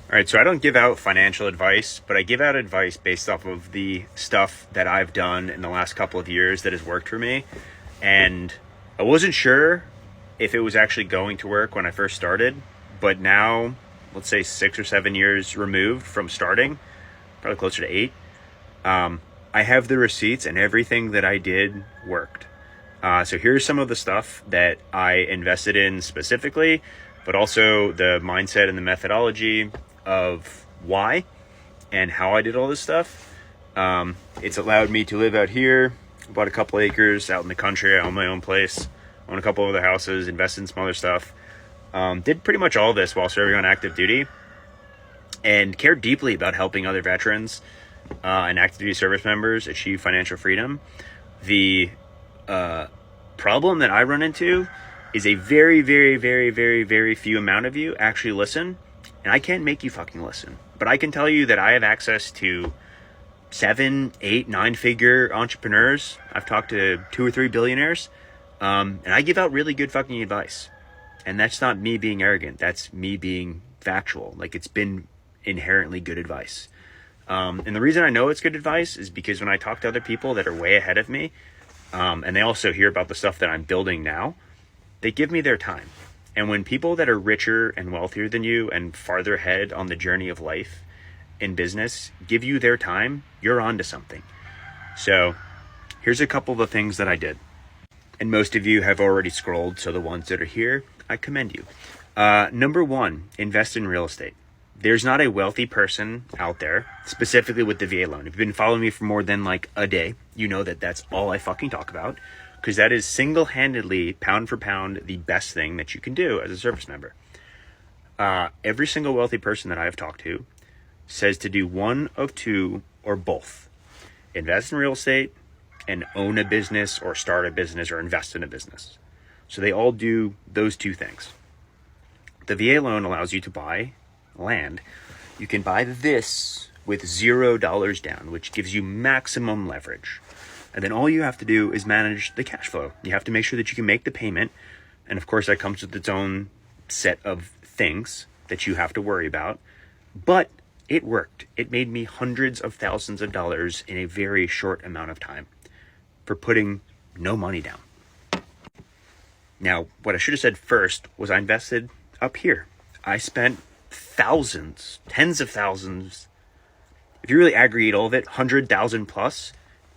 All right, so I don't give out financial advice, but I give out advice based off of the stuff that I've done in the last couple of years that has worked for me. And I wasn't sure if it was actually going to work when I first started, but now, let's say 6 or 7 years removed from starting, probably closer to 8, I have the receipts and everything that I did worked. So here's some of the stuff that I invested in specifically, but also the mindset and the methodology of why and how I did all this stuff. It's allowed me to live out here, bought a couple acres out in the country. I own my own place, own a couple of other houses, invest in some other stuff. Did pretty much all this while serving on active duty, and cared deeply about helping other veterans and active duty service members achieve financial freedom. The problem that I run into is a very, very, very, very, very few amount of you actually listen. And I can't make you fucking listen. But I can tell you that I have access to 7, 8, 9-figure entrepreneurs. I've talked to 2 or 3 billionaires. And I give out really good fucking advice. And that's not me being arrogant. That's me being factual. Like, it's been inherently good advice. And the reason I know it's good advice is because when I talk to other people that are way ahead of me, and they also hear about the stuff that I'm building now, they give me their time. And when people that are richer and wealthier than you and farther ahead on the journey of life in business give you their time, you're onto something. So here's a couple of the things that I did. And most of you have already scrolled, so the ones that are here, I commend you. Number 1, invest in real estate. There's not a wealthy person out there, specifically with the VA loan. If you've been following me for more than like a day, you know that that's all I fucking talk about, because that is single-handedly, pound for pound, the best thing that you can do as a service member. Every single wealthy person that I have talked to says to do one of two or both. Invest in real estate and own a business or start a business or invest in a business. So they all do those two things. The VA loan allows you to buy land. You can buy this with $0 down, which gives you maximum leverage. And then all you have to do is manage the cash flow. You have to make sure that you can make the payment. And of course, that comes with its own set of things that you have to worry about. But it worked. It made me hundreds of thousands of dollars in a very short amount of time for putting no money down. Now, what I should have said first was I invested up here. I spent thousands, tens of thousands, if you really aggregate all of it, 100,000 plus,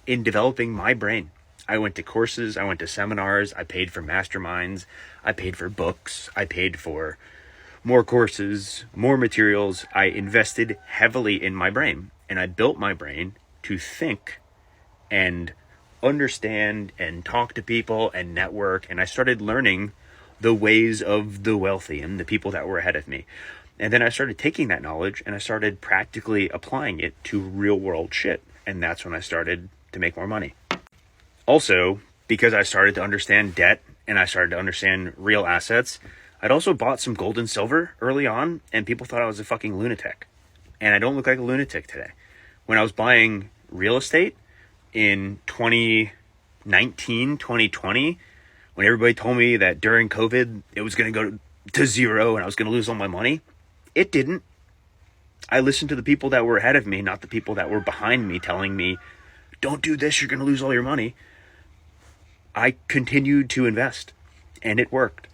in developing my brain. I went to courses, I went to seminars, I paid for masterminds, I paid for books, I paid for more courses, more materials. I invested heavily in my brain, and I built my brain to think and understand and talk to people and network. And I started learning the ways of the wealthy and the people that were ahead of me. And then I started taking that knowledge and I started practically applying it to real world shit. And that's when I started to make more money. Also, because I started to understand debt and I started to understand real assets, I'd also bought some gold and silver early on, and people thought I was a fucking lunatic. And I don't look like a lunatic today. When I was buying real estate in 2019, 2020, when everybody told me that during COVID, it was going to go to zero and I was going to lose all my money, it didn't. I listened to the people that were ahead of me, not the people that were behind me telling me, don't do this, you're going to lose all your money. I continued to invest, and it worked.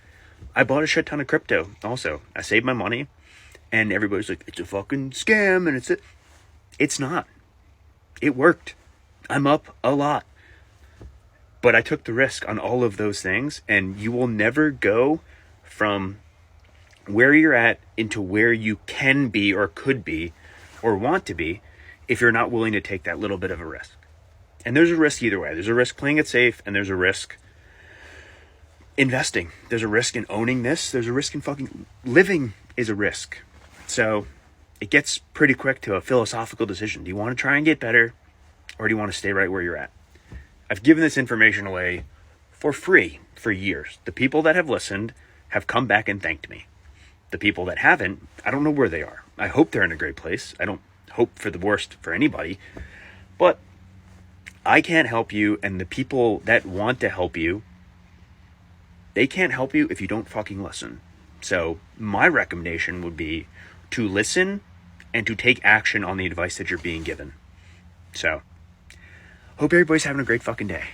I bought a shit ton of crypto also. I saved my money, and everybody's like, it's a fucking scam, and it's not. It worked. I'm up a lot. But I took the risk on all of those things, and you will never go from where you're at into where you can be or could be or want to be if you're not willing to take that little bit of a risk. And there's a risk either way. There's a risk playing it safe, and there's a risk investing. There's a risk in owning this. There's a risk in fucking living is a risk. So it gets pretty quick to a philosophical decision. Do you want to try and get better, or do you want to stay right where you're at? I've given this information away for free for years. The people that have listened have come back and thanked me. The people that haven't, I don't know where they are. I hope they're in a great place. I don't hope for the worst for anybody. But I can't help you, and the people that want to help you, they can't help you if you don't fucking listen. So my recommendation would be to listen and to take action on the advice that you're being given. So, hope everybody's having a great fucking day.